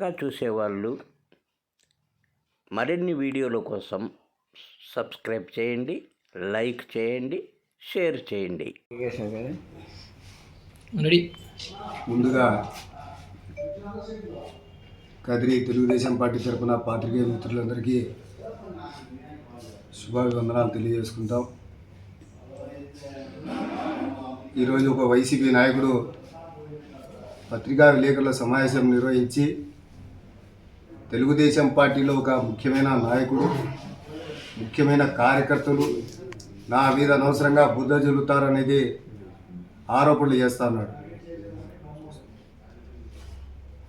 కొత్తగా చూసేవాళ్ళు మరిన్ని వీడియోల కోసం సబ్స్క్రైబ్ చేయండి, లైక్ చేయండి, షేర్ చేయండి. ముందుగా కదిరి తెలుగుదేశం పార్టీ తరఫున పాత్రికేయ మిత్రులందరికీ శుభాభివందనాలు తెలియజేసుకుంటాం. ఈరోజు ఒక వైసీపీ నాయకుడు పత్రికా విలేకరుల సమావేశం నిర్వహించి తెలుగుదేశం పార్టీలో ఒక ముఖ్యమైన నాయకుడు, ముఖ్యమైన కార్యకర్తలు నా మీద అనవసరంగా బుద్ధ జరుగుతారనేది ఆరోపణలు చేస్తా ఉన్నాడు.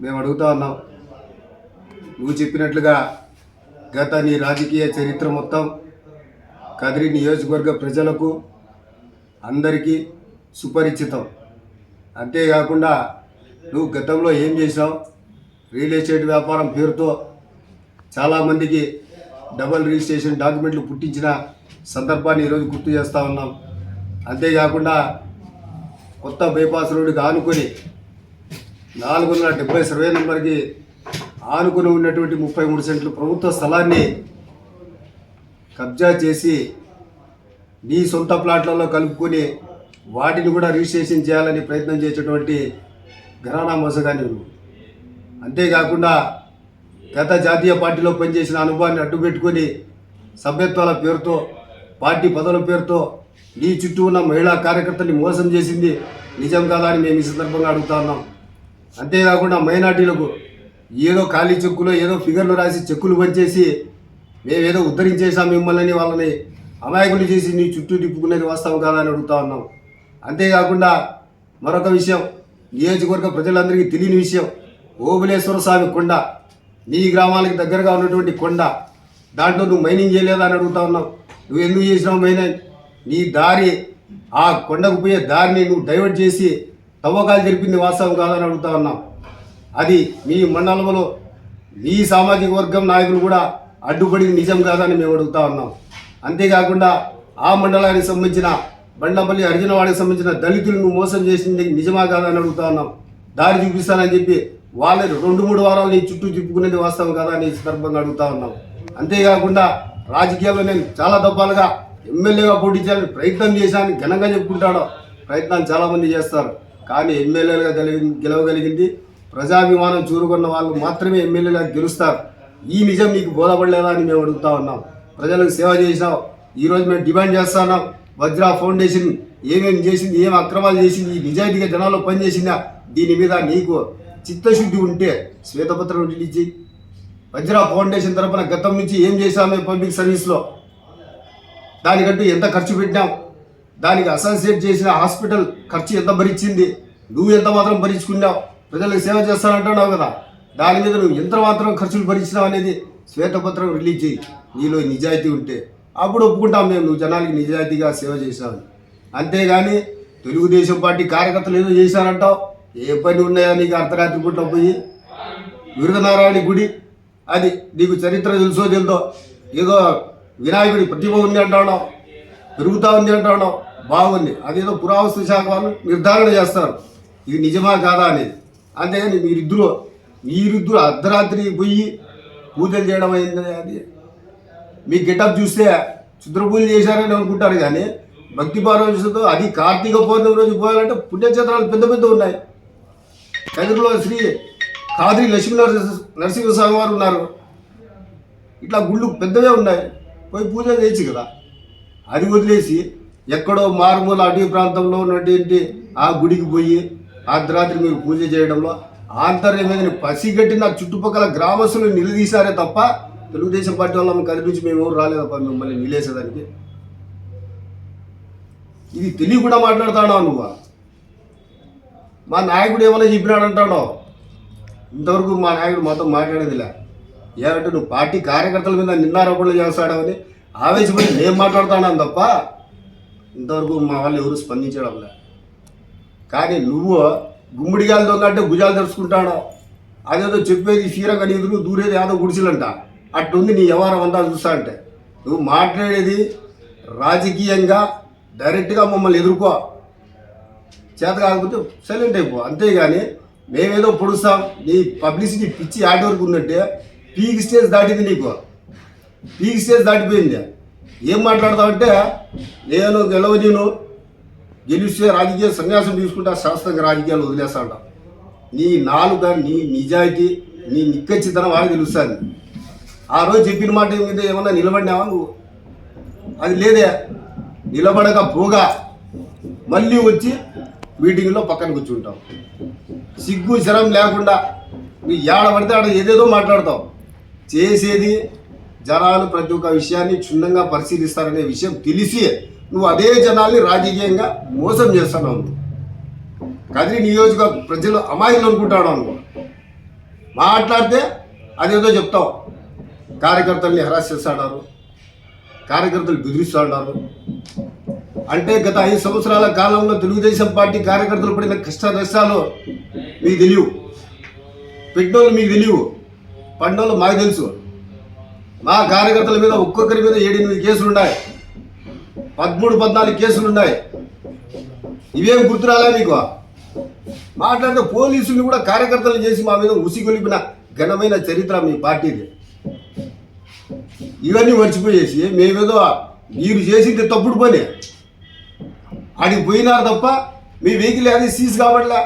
మేము అడుగుతా ఉన్నాం, నువ్వు చెప్పినట్లుగా గత నీ రాజకీయ చరిత్ర మొత్తం కదిరి నియోజకవర్గ ప్రజలకు అందరికీ సుపరిచితం. అంతేకాకుండా నువ్వు గతంలో ఏం చేసావు, రియల్ ఎస్టేట్ వ్యాపారం పేరుతో చాలామందికి డబల్ రిజిస్ట్రేషన్ డాక్యుమెంట్లు పుట్టించిన సందర్భాన్ని ఈరోజు గుర్తు చేస్తూ ఉన్నాం. అంతేకాకుండా కొత్త బైపాస్ రోడ్డుకి ఆనుకొని 470 సర్వే నెంబర్కి ఆనుకొని ఉన్నటువంటి 33 సెంట్లు ప్రభుత్వ స్థలాన్ని కబ్జా చేసి నీ సొంత ప్లాట్లలో కలుపుకొని వాటిని కూడా రిజిస్ట్రేషన్ చేయాలని ప్రయత్నం చేసేటువంటి ఘరానా మోసగాని నువ్వు. అంతేకాకుండా గత జాతీయ పార్టీలో పనిచేసిన అనుభవాన్ని అడ్డుపెట్టుకొని సభ్యత్వాల పేరుతో, పార్టీ పదవుల పేరుతో నీ చుట్టూ ఉన్న మహిళా కార్యకర్తల్ని మోసం చేసింది నిజం కాదా అని మేము ఈ సందర్భంగా అడుగుతా ఉన్నాం. అంతేకాకుండా మైనార్టీలకు ఏదో ఖాళీ చెక్కులో ఏదో ఫిగర్లు రాసి చెక్కులు పంచేసి మేమేదో ఉద్ధరించేసాం మిమ్మల్ని, వాళ్ళని అమాయకులు చేసి నీ చుట్టూ తిప్పుకునేది వాస్తవం కాదా అని అడుగుతా ఉన్నాం. అంతేకాకుండా మరొక విషయం, నియోజకవర్గ ప్రజలందరికీ తెలియని విషయం, ఓబులేశ్వర స్వామి కొండ నీ గ్రామాలకు దగ్గరగా ఉన్నటువంటి కొండ, దాంట్లో నువ్వు మైనింగ్ చేయలేదా అని అడుగుతా ఉన్నావు. నువ్వు ఎందుకు చేసినావు మైనింగ్? నీ దారి, ఆ కొండకు పోయే దారిని నువ్వు డైవర్ట్ చేసి తవ్వకాలు జరిపింది వాస్తవం కాదని అడుగుతా ఉన్నావు. అది మీ మండలంలో మీ సామాజిక వర్గం నాయకులు కూడా అడ్డుపడింది నిజం కాదని మేము అడుగుతా ఉన్నాం. అంతేకాకుండా ఆ మండలానికి సంబంధించిన బండ్లపల్లి అర్జునవాడికి సంబంధించిన దళితులు నువ్వు మోసం చేసింది నిజమా కాదని అడుగుతా ఉన్నాం. దారి చూపిస్తానని చెప్పి వాళ్ళని 2-3 వారాలు నీ చుట్టూ తిప్పుకునేది వాస్తవం కదా అని ఈ సందర్భంగా అడుగుతా ఉన్నాం. అంతేకాకుండా రాజకీయాల్లో నేను చాలా దఫాలుగా ఎమ్మెల్యేగా పోటీ చేయాలని ప్రయత్నం చేశాను ఘనంగా చెప్పుకుంటాడో. ప్రయత్నాలు చాలామంది చేస్తారు, కానీ ఎమ్మెల్యేలుగా గెలవగలిగింది ప్రజాభిమానం చూరుకున్న వాళ్ళు మాత్రమే ఎమ్మెల్యేగా గెలుస్తారు. ఈ నిజం నీకు బోధపడలేదా అని మేము అడుగుతా ఉన్నాం. ప్రజలకు సేవ చేసినావు. ఈరోజు మేము డిమాండ్ చేస్తున్నాం, వజ్రా ఫౌండేషన్ ఏమేమి చేసింది, ఏం అక్రమాలు చేసింది, నిజాయితీగా జనాల్లో పనిచేసిందా, దీని మీద నీకు చిత్తశుద్ధి ఉంటే శ్వేతపత్రం రిలీజ్ చేయి. వజ్రా ఫౌండేషన్ తరఫున గతం నుంచి ఏం చేశామే పబ్లిక్ సర్వీస్లో, దానికంటూ ఎంత ఖర్చు పెట్టినాం, దానికి అసోసియేట్ చేసిన హాస్పిటల్ ఖర్చు ఎంత భరించింది, నువ్వు ఎంత మాత్రం భరించుకున్నావు, ప్రజలకు సేవ చేస్తానంటున్నావు కదా, దాని మీద నువ్వు ఎంత మాత్రం ఖర్చులు భరించినావు అనేది శ్వేతపత్రం రిలీజ్ చేయి. నీలో నిజాయితీ ఉంటే అప్పుడు ఒప్పుకుంటాం మేము నువ్వు జనాలకి నిజాయితీగా సేవ చేసావని. అంతేగాని తెలుగుదేశం పార్టీ కార్యకర్తలు ఏదో చేశానంటావు. ఏ పని ఉన్నాయా నీకు? అర్ధరాత్రి పూట పోయి వీరనారాయణ గుడి, అది నీకు చరిత్ర తెలుసో తెలుదో, ఏదో వినాయకుడి ప్రతిభ ఉంది అంటున్నావు, పెరుగుతూ ఉంది అంటున్నావు, బాగుంది, అదేదో పురావస్తు శాఖ వాళ్ళు నిర్ధారణ చేస్తారు ఇది నిజమా కాదా అనేది. అంతేగాని మీరిద్దరు అర్ధరాత్రి పోయి పూజలు చేయడం అయింది. అది మీ గెటప్ చూస్తే క్షుద్ర పూజలు చేశారని అనుకుంటారు, కానీ భక్తి పారవశంతో అది కార్తీక పౌర్ణమి రోజు పోయాలంటే పుణ్యక్షేత్రాలు పెద్ద పెద్ద ఉన్నాయి. కదిరిలో శ్రీ కాదిరి లక్ష్మీ నరసింహస్వామి వారు ఉన్నారు. ఇట్లా గుళ్ళు పెద్దవే ఉన్నాయి, పోయి పూజలు చేయొచ్చు కదా. అది వదిలేసి ఎక్కడో మారుమూల అటవీ ప్రాంతంలో ఉన్నటువంటి ఆ గుడికి పోయి అర్ధరాత్రి మీరు పూజ చేయడంలో ఆంతర్యం మీద పసిగట్టిన చుట్టుపక్కల గ్రామస్తులు నిలదీశారే తప్ప తెలుగుదేశం పార్టీ వాళ్ళ కదిరి నుంచి మేము ఎవరు రాలేదప్ప మిమ్మల్ని నిలేసేదానికి. ఇది తెలియకుండా మాట్లాడుతున్నావు నువ్వు. మా నాయకుడు ఏమైనా చెప్పినాడు అంటాడో, ఇంతవరకు మా నాయకుడు మాతో మాట్లాడేదిలే. ఏమంటే నువ్వు పార్టీ కార్యకర్తల మీద నిందారోపణలు చేస్తాడని ఆవేశపడి నేను మాట్లాడుతున్నాను తప్ప ఇంతవరకు మా వాళ్ళు ఎవరు స్పందించడంలే. కానీ నువ్వు గుమ్మిడిగాలు దొంగ అంటే భుజాలు తెరుచుకుంటాడో, అదేదో చెప్పేది క్షీరంగా నీదులు దూరేది ఏదో గుడిసెలంట, అట్టుంది నీ వ్యవహారం అంతా చూస్తా అంటే. నువ్వు మాట్లాడేది రాజకీయంగా డైరెక్ట్గా మమ్మల్ని ఎదుర్కో, చేత కాకపోతే సైలెంట్ అయిపో. అంతేగాని మేమేదో పొడుస్తాం, నీ పబ్లిసిటీ పిచ్చి ఆటి వరకు ఉందంటే పీక్ స్టేజ్ దాటింది, నీకు పీక్ స్టేజ్ దాటిపోయింది. ఏం మాట్లాడతావంటే నేను గెలిస్తే రాజకీయ సన్యాసం తీసుకుంటా, శాస్త్రంగా రాజకీయాలు వదిలేస్తా ఉంటాం. నీ నాలుక, నీ నిజాయితీ, నీ నిక్కచ్చితనం వాడికి తెలుస్తుంది. ఆ రోజు చెప్పిన మాట మీద ఏమన్నా నిలబడినావా నువ్వు? అది లేదే. నిలబడక పోగా మళ్ళీ వచ్చి మీటింగ్లో పక్కన కూర్చుంటావు. సిగ్గు శరం లేకుండా నువ్వు ఏడ పడితే ఆడ ఏదేదో మాట్లాడతావు. చేసేది జనాలు ప్రతి ఒక్క విషయాన్ని క్షుణ్ణంగా పరిశీలిస్తారనే విషయం తెలిసి నువ్వు అదే జనాల్ని రాజకీయంగా మోసం చేస్తున్నావు. కదిరి నియోజకవర్గ ప్రజలు అమాయకులు అనుకుంటాడు అనుకో. మాట్లాడితే అదేదో చెప్తావు. కార్యకర్తల్ని హెరాస్ చేస్తాడారు, కార్యకర్తలు బెదిరిస్తాడారు. అంటే గత 5 సంవత్సరాల కాలంలో తెలుగుదేశం పార్టీ కార్యకర్తలు పడిన కష్ట నష్టాలు మీకు తెలియవు, పెట్టినోళ్ళు మీకు తెలియవు, పడినోళ్ళు మాకు తెలుసు. మా కార్యకర్తల మీద ఒక్కొక్కరి మీద 7-8 కేసులు ఉన్నాయి, 13-14 కేసులు ఉన్నాయి. ఇవేం గుర్తురాలే మీకు? మాట్లాడితే పోలీసులు కూడా కార్యకర్తలు చేసి మా మీద ఉసిగొలిపిన ఘనమైన చరిత్ర మీ పార్టీది. ఇవన్నీ మర్చిపోయేసి మేమేదో మీరు చేసింది తప్పుడు పని, ఆడికి పోయినారు తప్ప మీ వెహికల్ అది సీజ్ కావట్లే,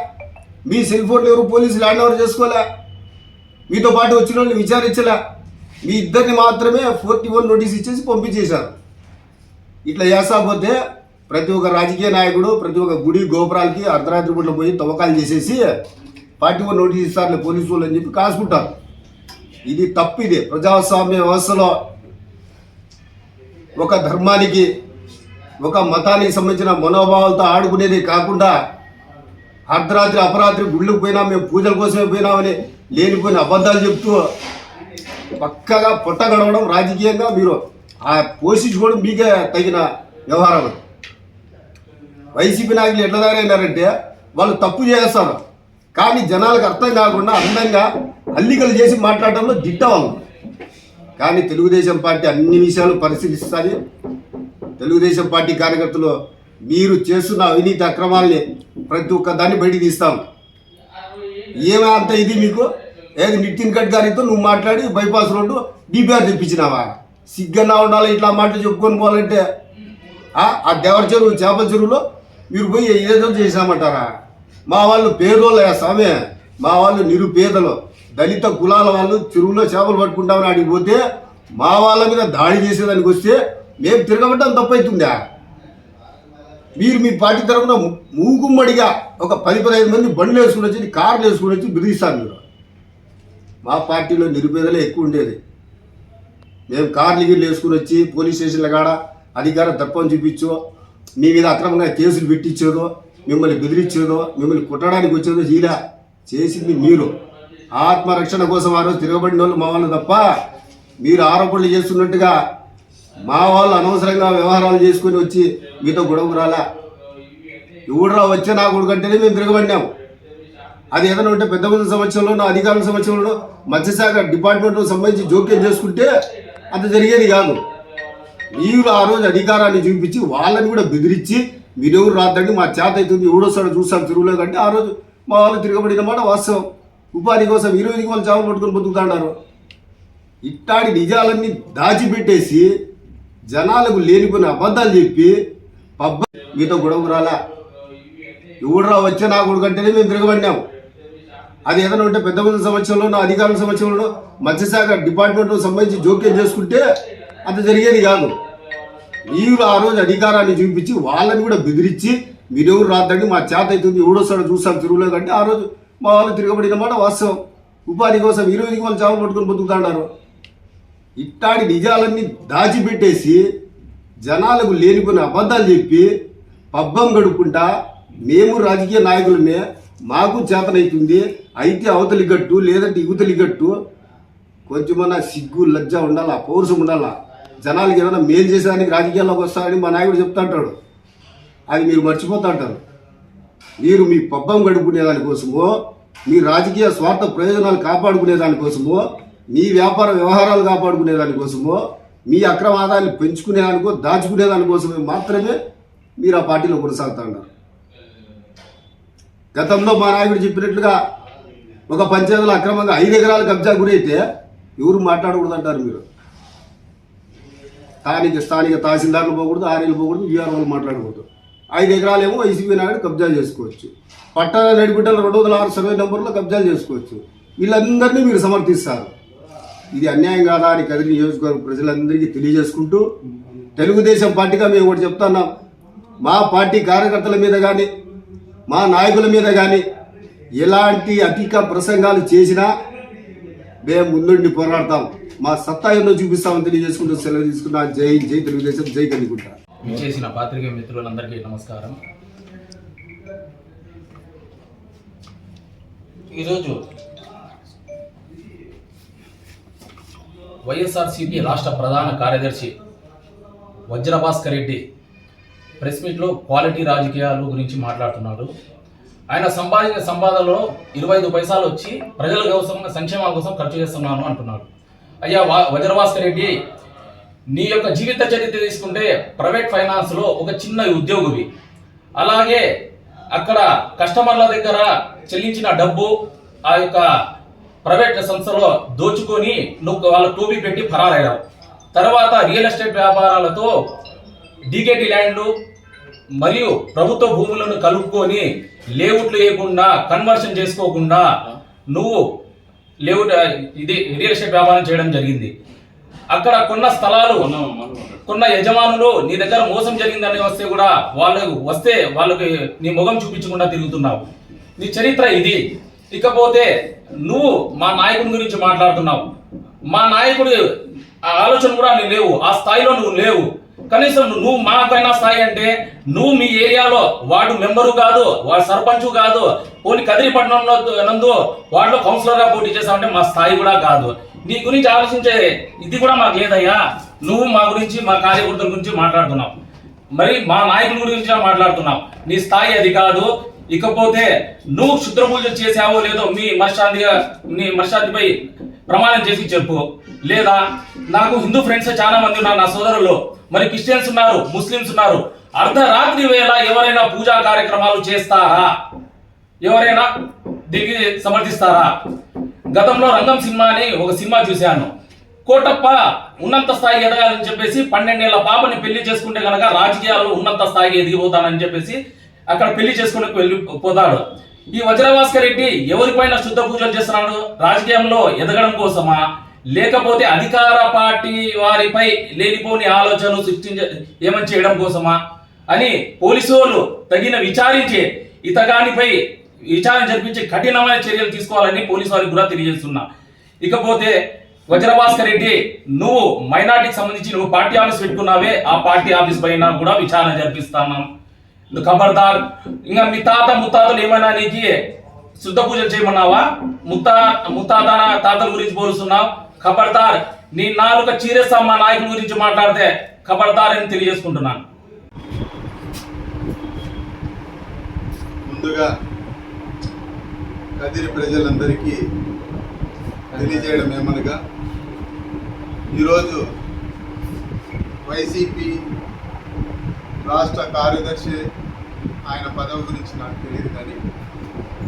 మీ సెల్ ఫోన్లు ఎవరు పోలీసులు హ్యాండ్ ఓవర్ చేసుకోలే, మీతో పాటు వచ్చిన వాళ్ళని విచారించలే, మీ ఇద్దరిని మాత్రమే 41 నోటీస్ ఇచ్చేసి పంపించేశారు. ఇట్లా చేస్తాపోతే ప్రతి ఒక్క రాజకీయ నాయకుడు ప్రతి ఒక్క గుడి గోపురాలకి అర్ధరాత్రి పూటలో పోయి తవ్వకాలు చేసేసి 41 నోటీస్ ఇస్తారులే పోలీసు వాళ్ళు అని చెప్పి కాసుకుంటారు. ఇది తప్పు. ఇది ప్రజాస్వామ్య వ్యవస్థలో ఒక ధర్మానికి ఒక మతానికి సంబంధించిన మనోభావాలతో ఆడుకునేది కాకుండా అర్ధరాత్రి అపరాత్రి గుళ్ళకు పోయినా మేము పూజల కోసమే పోయినామని లేనిపోయిన అబద్ధాలు చెప్తూ పక్కగా పొట్ట గడవడం రాజకీయంగా మీరు ఆ పోషించుకోవడం మీకే తగిన వ్యవహారాలు. వైసీపీ నాయకులు ఎట్లా తయారైనారంటే వాళ్ళు తప్పు చేస్తారు, కానీ జనాలకు అర్థం కాకుండా అందంగా అల్లికలు చేసి మాట్లాడడంలో దిట్టవాళ్ళు. కానీ తెలుగుదేశం పార్టీ అన్ని విషయాలు పరిశీలిస్తుంది. తెలుగుదేశం పార్టీ కార్యకర్తలు మీరు చేస్తున్న అవినీతి అక్రమాల్ని ప్రతి ఒక్క దాన్ని బయటికి తీస్తాం. ఏమే అంత ఇది మీకు? ఏది నితిన్ గడ్కరీతో నువ్వు మాట్లాడి బైపాస్ రోడ్డు డిపిఆర్ తెప్పించినావా? సిగ్గన్నా ఉండాలి ఇట్లా మాటలు చెప్పుకొని పోవాలంటే. ఆ దేవర చెరువు చేపల చెరువులో మీరు పోయి ఏదో చేసామంటారా? మా వాళ్ళు పేదోళ్ళు స్వామి, మా వాళ్ళు నిరుపేదలు దళిత కులాల వాళ్ళు చెరువులో చేపలు పట్టుకుంటామని అడిగి పోతే మా వాళ్ళ మీద దాడి చేసేదానికి వస్తే మేము తిరగబడ్డం తప్పవుతుందా? మీరు మీ పార్టీ తరఫున మూకుమ్మడిగా ఒక 10-15 మంది బండ్లు వేసుకుని వచ్చి కార్లు వేసుకుని వచ్చి బెదిరిస్తారు మీరు. మా పార్టీలో నిరుపేదలే ఎక్కువ ఉండేది. మేము కార్లు గిర్లు వేసుకుని వచ్చి పోలీస్ స్టేషన్ల కాడ అధికార దర్పం చూపించో, మీ మీద అక్రమంగా కేసులు పెట్టించేదో, మిమ్మల్ని బెదిరించేదో, మిమ్మల్ని కుట్టడానికి వచ్చేదో ఇలా చేసింది మీరు. ఆత్మరక్షణ కోసం ఆ రోజు తిరగబడిన వాళ్ళు మా వాళ్ళు తప్ప మీరు ఆరోపణలు చేస్తున్నట్టుగా మా వాళ్ళు అనవసరంగా వ్యవహారాలు చేసుకుని వచ్చి మీతో గొడవకు రాలా. ఎవడురా వచ్చే నా కొడుకంటేనే మేము తిరగబడినాం. అది ఏదైనా ఉంటే పెద్ద మంది సంవత్సరంలో అధికారుల సంవత్సరంలో మత్స్యశాఖ డిపార్ట్మెంట్కు సంబంధించి జోక్యం చేసుకుంటే అంత జరిగేది కాదు. మీరు ఆ రోజు అధికారాన్ని చూపించి వాళ్ళని కూడా బెదిరించి మీరెవరు రాద్దండి మా చేత అవుతుంది ఎవడొస్తాడో చూస్తాం తిరుగులో కంటే ఆ రోజు మా వాళ్ళు తిరగబడిన మాట వాస్తవం. ఉపాధి కోసం 20 వాళ్ళు చేపలు పట్టుకొని బతుకుతున్నారు. ఇట్టాడి నిజాలన్నీ దాచిపెట్టేసి జనాలకు లేనిపోయిన అబద్ధాలు చెప్పి పబ్బ మీతో గొడవకు రాలా. ఎవడురా వచ్చే నా కొడుకంటేనే మేము తిరగబడినాం. అది ఏదైనా ఉంటే పెద్ద మంది సంవత్సరంలో అధికారుల సంవత్సరంలో మత్స్యశాఖ డిపార్ట్మెంట్కు సంబంధించి జోక్యం చేసుకుంటే అంత జరిగేది కాదు. మీరు ఆ రోజు అధికారాన్ని చూపించి వాళ్ళని కూడా బెదిరించి మీరెవరు రాద్దండి మా చేత అవుతుంది ఎవడొస్తాడో చూస్తాం తిరుగులో కంటే ఆ రోజు మా వాళ్ళు తిరగబడిన మాట వాస్తవం. ఉపాధి కోసం 20 వాళ్ళు చేపలు పట్టుకొని బతుకుతున్నారు. ఇట్టాడి నిజాలన్నీ దాచిపెట్టేసి జనాలకు లేనిపోయిన అబద్ధాలు చెప్పి పబ్బం గడుపుకుంటా మేము రాజకీయ నాయకులమే మాకు చేతనవుతుంది అయితే అవతలి గట్టు లేదంటే ఇగుతలి గట్టు కొంచెమన్నా సిగ్గు లజ్జ ఉండాలా, పౌరుషం ఉండాలా. జనాలకి ఏదైనా మేలు చేసేదానికి రాజకీయాల్లోకి వస్తారని మా నాయకుడు చెప్తా అంటాడు. అది మీరు మర్చిపోతా అంటారు. మీరు మీ పబ్బం గడుపుకునే దానికోసమో, మీ రాజకీయ స్వార్థ ప్రయోజనాలు కాపాడుకునే దానికోసమో, మీ వ్యాపార వ్యవహారాలు కాపాడుకునే దానికోసమో, మీ అక్రమ ఆదాయాన్ని పెంచుకునే దానికో దాచుకునే దానికోసమే మాత్రమే మీరు ఆ పార్టీలో కొనసాగుతూ ఉన్నారు. గతంలో మా నాయకుడు చెప్పినట్లుగా ఒక పంచాయతీలో అక్రమంగా 5 ఎకరాలు కబ్జా గురైతే ఎవరు మాట్లాడకూడదు అంటారు మీరు? స్థానిక తహసీల్దార్లు పోకూడదు, ఆర్ఏలు పోకూడదు, వీఆర్ఓలు మాట్లాడకూడదు. 5 ఎకరాలేమో వైసీపీ నాయుడు కబ్జా చేసుకోవచ్చు. పట్టణ నడిపిట్టలు 206 సర్వే నెంబర్లో కబ్జాలు చేసుకోవచ్చు. వీళ్ళందరినీ మీరు సమర్థిస్తారు. ఇది అన్యాయం కాదా అని కదిరి నియోజకవర్గ ప్రజలందరికీ తెలియజేసుకుంటూ, తెలుగుదేశం పార్టీగా మేము ఒకటి చెప్తున్నాం. మా పార్టీ కార్యకర్తల మీద కానీ మా నాయకుల మీద కానీ ఎలాంటి అధిక ప్రసంగాలు చేసినా మేము ముందుండి పోరాడతాం. మా సత్తా ఎన్నో చూపిస్తామని తెలియజేసుకుంటూ సెలవు తీసుకున్నా. జై జై తెలుగుదేశం, జై కందికుంట. చేసిన పాత్రికేయ మిత్రులందరికీ నమస్కారం. ఈరోజు వైఎస్ఆర్సీపీ రాష్ట్ర ప్రధాన కార్యదర్శి వజ్రభాస్కర్ రెడ్డి ప్రెస్ మీట్లో క్వాలిటీ రాజకీయాలు గురించి మాట్లాడుతున్నాడు. ఆయన సంపాదించిన సంపాదనలో 25 పైసలు వచ్చి ప్రజల కోసం, సంక్షేమాల కోసం ఖర్చు చేస్తున్నాను అంటున్నాడు. అయ్యా వజ్రభాస్కర్ రెడ్డి, నీ యొక్క జీవిత చరిత్ర తీసుకుంటే ప్రైవేట్ ఫైనాన్స్లో ఒక చిన్న ఉద్యోగివి. అలాగే అక్కడ కస్టమర్ల దగ్గర చెల్లించిన డబ్బు ఆ యొక్క ప్రైవేట్ సంస్థలో దోచుకొని నువ్వు వాళ్ళ టోపీ పెట్టి ఫరారయ్యావు. తర్వాత రియల్ ఎస్టేట్ వ్యాపారాలతో డీకేటీ ల్యాండ్లు మరియు ప్రభుత్వ భూములను కలుపుకొని లేఅవుట్లు వేయకుండా, కన్వర్షన్ చేసుకోకుండా నువ్వు లేఅవుట్ రియల్ ఎస్టేట్ వ్యాపారం చేయడం జరిగింది. అక్కడ కొన్న స్థలాలు కొన్న యజమానులు నీ దగ్గర మోసం జరిగిందని వస్తే కూడా వాళ్ళకి నీ ముఖం చూపించకుండా తిరుగుతున్నావు. నీ చరిత్ర ఇది. ఇకపోతే నువ్వు మా నాయకుడి గురించి మాట్లాడుతున్నావు. మా నాయకుడి ఆ ఆలోచన కూడా నీకు లేవు, ఆ స్థాయిలో నువ్వు లేవు. కనీసం నువ్వు మాకైనా స్థాయి అంటే నువ్వు మీ ఏరియాలో వార్డు మెంబరు కాదు, వార్డు సర్పంచు కాదు, పోనీ కదిరిపట్నంలో నందు వార్డులో కౌన్సిలర్గా పోటీ చేసావంటే మా స్థాయి కూడా కాదు. నీ గురించి ఆలోచించే ఇది కూడా మాకు లేదయ్యా. నువ్వు మా గురించి, మా కార్యకర్తల గురించి మాట్లాడుతున్నావు, మరి మా నాయకుల గురించి మాట్లాడుతున్నావు. నీ స్థాయి అది కాదు. ఇకపోతే నువ్వు క్షుద్ర పూజలు చేసావో లేదో మీ మనశ్శాంతిపై ప్రమాణం చేసి చెప్పు. లేదా నాకు హిందూ ఫ్రెండ్స్ చాలా మంది ఉన్నారు, నా సోదరులు, మరి క్రిస్టియన్స్ ఉన్నారు, ముస్లిమ్స్ ఉన్నారు. అర్ధరాత్రి వేళ ఎవరైనా పూజా కార్యక్రమాలు చేస్తారా? ఎవరైనా దీనికి సమర్థిస్తారా? గతంలో రంగం సినిమా అని ఒక సినిమా చూశాను. కోటప్ప ఉన్నంత స్థాయికి ఎదగాలని చెప్పేసి 12 ఏళ్ల పాపని పెళ్లి చేసుకుంటే కనుక రాజకీయాలు ఉన్నంత స్థాయికి ఎదిగిపోతానని చెప్పేసి అక్కడ పెళ్లి చేసుకుని వెళ్ళిపోతాడు. ఈ వజ్రభాస్కర్ రెడ్డి ఎవరిపైన శుద్ధ పూజలు చేస్తున్నాడు? రాజకీయంలో ఎదగడం కోసమా, లేకపోతే అధికార పార్టీ వారిపై లేనిపోని ఆలోచనలు ఏమని చేయడం కోసమా అని పోలీసు వాళ్ళు తగిన విచారించి ఇతగానిపై విచారణ జరిపించి కఠినమైన చర్యలు తీసుకోవాలని పోలీసు వారికి కూడా తెలియజేస్తున్నా. ఇకపోతే వజ్రభాస్కర్ రెడ్డి, నువ్వు మైనార్టీకి సంబంధించి నువ్వు పార్టీ ఆఫీస్ పెట్టుకున్నావే, ఆ పార్టీ ఆఫీస్ పైన కూడా విచారణ జరిపిస్తున్నాం. ఖబర్దార్. ఇంకా మీ ముత్తాతలు ఏమైనా నీకు శుద్ధ పూజలు చేయమన్నావా? తాతల గురించి పోలుస్తున్నావు. ఖబర్దార్. నీ నాలుక చీరేస్తా మా నాయకుల గురించి మాట్లాడితే ఖబర్దార్ అని తెలియజేసుకుంటున్నాను. ముందుగా కదిరి ప్రజలందరికీ తెలియజేయడం ఏమనగా, ఈరోజు వైసీపీ రాష్ట్ర కార్యదర్శి, ఆయన పదవి గురించి నాకు తెలియదు, కానీ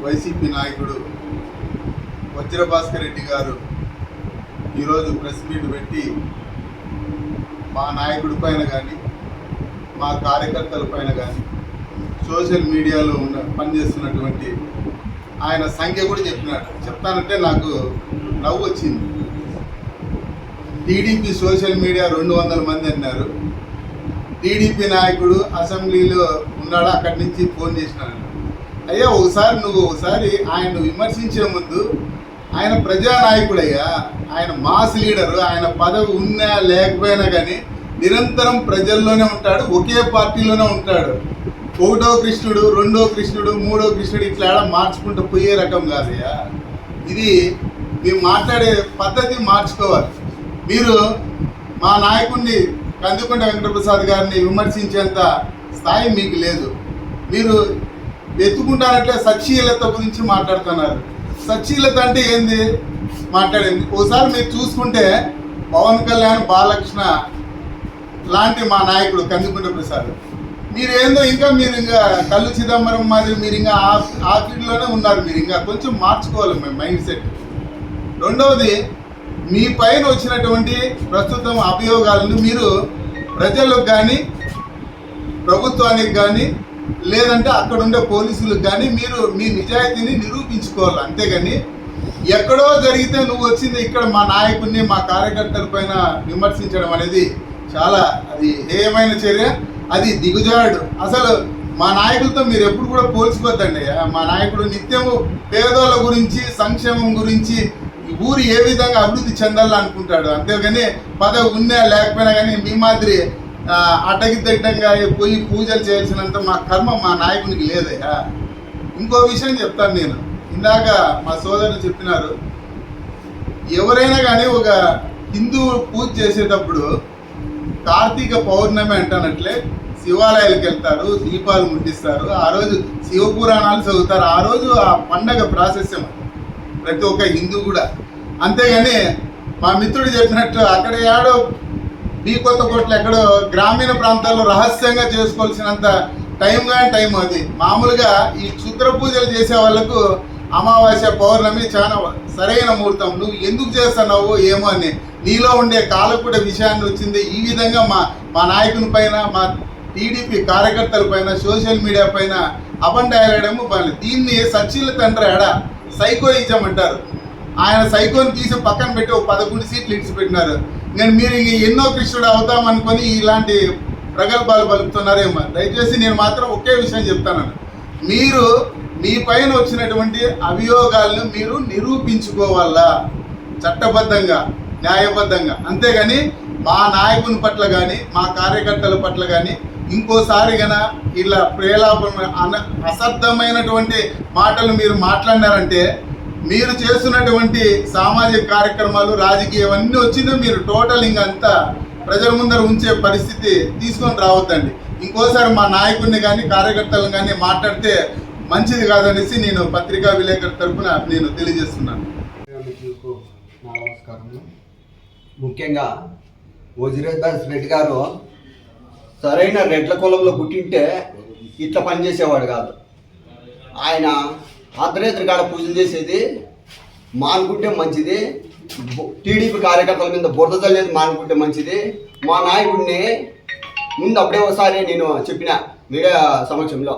వైసీపీ నాయకుడు వజ్రభాస్కర్ రెడ్డి గారు ఈరోజు ప్రెస్ మీట్ పెట్టి మా నాయకుడి పైన కానీ మా కార్యకర్తల పైన కానీ సోషల్ మీడియాలో పనిచేస్తున్నటువంటి ఆయన సంఖ్య కూడా చెప్తానంటే నాకు నవ్వు వచ్చింది. టీడీపీ సోషల్ మీడియా 200 మంది అన్నారు. టీడీపీ నాయకుడు అసెంబ్లీలో ఉన్నాడు, అక్కడి నుంచి ఫోన్ చేసినాడు. అయ్యా ఒకసారి ఆయన విమర్శించే ముందు ఆయన ప్రజానాయకుడయ్యా, ఆయన మాస్ లీడరు, ఆయన పదవి ఉన్నా లేకపోయినా కానీ నిరంతరం ప్రజల్లోనే ఉంటాడు, ఒకే పార్టీలోనే ఉంటాడు. 1వ కృష్ణుడు, 2వ కృష్ణుడు, 3వ కృష్ణుడు ఇట్లా మార్చుకుంటూ పోయే రకం కాదయ్యా. ఇది మేము మాట్లాడే పద్ధతి మార్చుకోవాలి. మీరు మా నాయకుడిని కందుకుంట వెంకటప్రసాద్ గారిని విమర్శించేంత స్థాయి మీకు లేదు. మీరు ఎత్తుకుంటారంటే సచ్చీలత గురించి మాట్లాడుతున్నారు. సచ్చీలత అంటే ఏంది మాట్లాడింది? ఒకసారి మీరు చూసుకుంటే పవన్ కళ్యాణ్, బాలకృష్ణ లాంటి మా నాయకుడు కందుకుంట ప్రసాద్ మీరేందో ఇంకా మీరు ఇంకా కళ్ళు చిదంబరం మాదిరి మీరు ఇంకా ఆ ఫీల్డ్లోనే ఉన్నారు. మీరు ఇంకా కొంచెం మార్చుకోవాలి మీ మైండ్ సెట్. రెండవది, మీ పైన వచ్చినటువంటి ప్రస్తుతం అభియోగాలను మీరు ప్రజలకు కానీ ప్రభుత్వానికి కానీ లేదంటే అక్కడ ఉండే పోలీసులకు కానీ మీరు మీ నిజాయితీని నిరూపించుకోవాలి. అంతేగాని ఎక్కడో జరిగితే నువ్వు వచ్చింది ఇక్కడ మా నాయకుడిని మా కార్యకర్తల పైన విమర్శించడం అనేది చాలా అది హేయమైన చర్య, అది దిగుజాడు. అసలు మా నాయకులతో మీరు ఎప్పుడు కూడా పోల్చుకోవద్దండి. మా నాయకుడు నిత్యము పేదోళ్ళ గురించి సంక్షేమం గురించి ఊరు ఏ విధంగా అభివృద్ధి చెందాలనుకుంటాడు. అంతేగాని పదవి ఉన్నా లేకపోయినా కానీ మీ మాదిరి అడ్డగిద్దడ్డంగా పోయి పూజలు చేయాల్సినంత మా కర్మ మా నాయకునికి లేదయ్యా. ఇంకో విషయం చెప్తాను నేను. ఇందాక మా సోదరులు చెప్పినారు, ఎవరైనా కానీ ఒక హిందువు పూజ చేసేటప్పుడు కార్తీక పౌర్ణమి అంటానట్లే శివాలయాలకు వెళ్తారు, దీపాలు ముట్టిస్తారు, ఆ రోజు శివపురాణాలు చదువుతారు. ఆ రోజు ఆ పండగ ప్రాశస్యం ప్రతి ఒక్క హిందూ కూడా. అంతేగాని మా మిత్రుడు చెప్పినట్టు అక్కడ ఏడో బీ కొత్త కోట్లు ఎక్కడో గ్రామీణ ప్రాంతాల్లో రహస్యంగా చేసుకోవాల్సినంత టైం అది. మామూలుగా ఈ క్షుద్ర పూజలు చేసే వాళ్ళకు అమావాస్య పౌర్ణమి చాలా సరైన ముహూర్తం. నువ్వు ఎందుకు చేస్తున్నావు ఏమో అని నీలో ఉండే కాలకూట విషయాన్ని వచ్చింది. ఈ విధంగా మా నాయకుని పైన మా టీడీపీ కార్యకర్తల పైన సోషల్ మీడియా పైన అబండాయడము బాగా. దీన్ని సచ్చిల తండ్రి సైకోయిజం అంటారు. ఆయన సైకోని తీసి పక్కన పెట్టి 11 సీట్లు ఇడిచిపెట్టినారు. నేను మీరు ఎన్నో కృష్ణుడు అవుతామనుకొని ఇలాంటి ప్రగల్భాలు పలుకుతున్నారేమో. దయచేసి నేను మాత్రం ఒకే విషయం చెప్తాను, మీరు మీ పైన వచ్చినటువంటి అభియోగాలను మీరు నిరూపించుకోవాలా చట్టబద్ధంగా న్యాయబద్ధంగా. అంతేగాని మా నాయకుని పట్ల కానీ మా కార్యకర్తల పట్ల కానీ ఇంకోసారి గన ఇలా ప్రేలాపన అసర్థమైనటువంటి మాటలు మీరు మాట్లాడినారంటే మీరు చేస్తున్నటువంటి సామాజిక కార్యక్రమాలు రాజకీయం అన్నీ వచ్చిందో మీరు టోటల్ ఇంకంతా ప్రజల ముందర ఉంచే పరిస్థితి తీసుకొని రావద్దండి. ఇంకోసారి మా నాయకుడిని కానీ కార్యకర్తలను కానీ మాట్లాడితే మంచిది కాదనేసి నేను పత్రికా విలేకరుల తరఫున నేను తెలియజేస్తున్నాను. నమస్కారం. ముఖ్యంగా వజ్రదాస్ రెడ్డి గారు సరైన రెడ్ల కులంలో పుట్టింటే ఇట్లా పనిచేసేవాడు కాదు. ఆయన అర్ధరేత్రి కాడ పూజలు చేసేది మానుకుంటే మంచిది. టీడీపీ కార్యకర్తల మీద బురద చల్లేది మానుకుంటే మంచిది. మా నాయకుడిని ముందు అప్పుడే ఒకసారి నేను చెప్పిన మీడియా సమక్షంలో,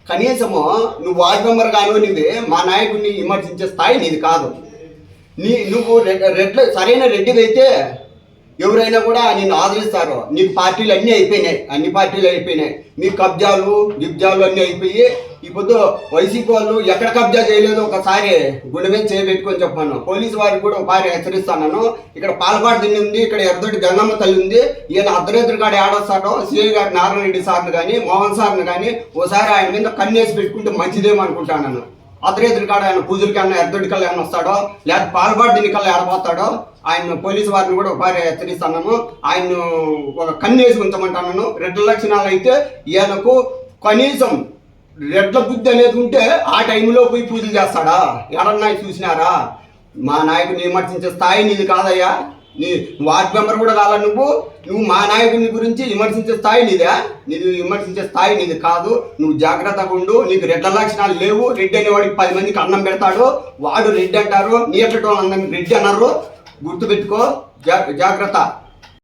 కనీసము నువ్వు వార్డ్ మెంబర్ కానివ్వనివి మా నాయకుడిని విమర్శించే స్థాయి నీది కాదు. నువ్వు రెడ్ల సరైన రెడ్డివి అయితే ఎవరైనా కూడా నిన్ను ఆదరిస్తారు. నీకు పార్టీలు అన్నీ అయిపోయినాయి, అన్ని పార్టీలు అయిపోయినాయి. మీ కబ్జాలు గిబ్జాలు అన్నీ అయిపోయి ఇప్పుడు వైసీపీ వాళ్ళు ఎక్కడ కబ్జా చేయలేదు ఒకసారి గుండె మీద చేయబెట్టుకొని చెప్పాను. పోలీసు వారికి కూడా ఒకసారి హెచ్చరిస్తాను. ఇక్కడ పాలపాటు దిన్ని ఉంది, ఇక్కడ ఎర్రదొడ్డి గంగమ్మ తల్లి ఉంది. ఈయన అర్ధరేత్రి కాడ ఏడొస్తాడో సిఐ గారి నారాయణ రెడ్డి సార్ని కానీ మోహన్ సార్ని కానీ ఓసారి ఆయన మీద కన్నేసి పెట్టుకుంటే మంచిదేమో అనుకుంటాను. అర్ధరేత్రి కాడ ఆయన పూజలకి అన్న ఎర్రదొడ్డి కల్లా ఏమైనా వస్తాడో లేకపోతే పాలపాటు దీని కల్లా ఏడబోతాడో ఆయన పోలీసు వారిని కూడా ఒకసారి హెచ్చరిస్తున్నాను. ఆయన్ను ఒక కన్నేసి ఉంచమంటాను. రెడ్ల లక్షణాలు అయితే ఈయనకు కనీసం రెడ్ల బుద్ధి అనేది ఉంటే ఆ టైంలో పోయి పూజలు చేస్తాడా? ఎవరన్నా చూసినారా? మా నాయకుడిని విమర్శించే స్థాయి నీది కాదయ్యా. నీ వార్డ్ మెంబర్ కూడా కాదా నువ్వు మా నాయకుని గురించి విమర్శించే స్థాయి నీదే. నీది విమర్శించే స్థాయి నీది కాదు. నువ్వు జాగ్రత్తగా ఉండు. నీకు రెడ్ల లక్షణాలు లేవు. రెడ్డి అనేవాడికి 10 మందికి అన్నం పెడతాడు, వాడు రెడ్డి అంటారు. నీ ఎట్లా అందరినీ రెడ్డి అన్నారు. గుర్తుపెట్టుకో, జాగ్రత్త.